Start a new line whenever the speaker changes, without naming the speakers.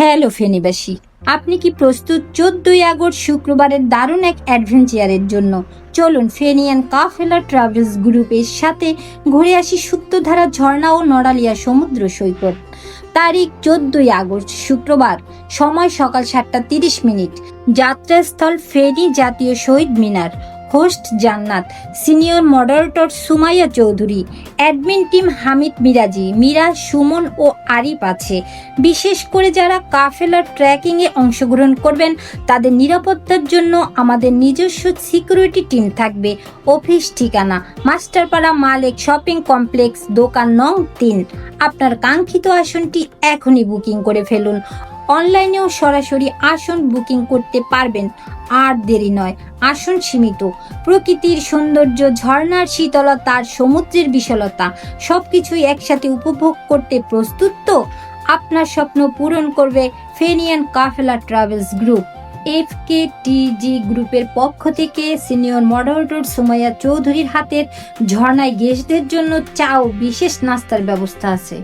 Hello ফেনীবাসী, আপনি কি প্রস্তুত 14ই আগস্ট শুক্রবারের দারুণ এক অ্যাডভেঞ্চারের জন্য? চলুন ফেনী অ্যান্ড কাফেলা ট্রাভেলস গ্রুপের সাথে ঘুরে আসি সূত্রধারা ঝর্ণা ও নড়ালিয়া সমুদ্র সৈকত। তারিখ 14ই আগস্ট শুক্রবার, সময় সকাল 7:30। যাত্রাস্থল ফেনী জাতীয় শহীদ মিনার। Host Jannat, senior moderator Sumaiya Chowdhury, admin team Hamid Miraji, Mira, Suman ও আরিফ আছে। বিশেষ করে যারা কাফেলার ট্র্যাকিংয়ে অংশগ্রহণ করবেন তাদের নিরাপত্তার জন্য আমাদের নিজস্ব সিকিউরিটি টিম থাকবে। অফিস ঠিকানা মাস্টারপাড়া মালেক শপিং কমপ্লেক্স, দোকান নং 3। আপনার কাঙ্ক্ষিত আসনটি এখনই বুকিং করে ফেলুন। অনলাইনেও সরাসরি আসন বুকিং করতে পারবেন। আর দেরি নয়, আসন সীমিত। প্রকৃতির সৌন্দর্য, ঝর্ণার শীতলতা, সমুদ্রের বিশালতা সবকিছুই একসাথে উপভোগ করতে প্রস্তুত তো? আপনার স্বপ্ন পূরণ করবে Feni and Kafela travels group. FKTG গ্রুপের পক্ষ থেকে সিনিয়র মডারেটর সুমাইয়া চৌধুরীর হাতের ঝর্ণায় গেস্টদের জন্য চা ও বিশেষ নাস্তার ব্যবস্থা আছে।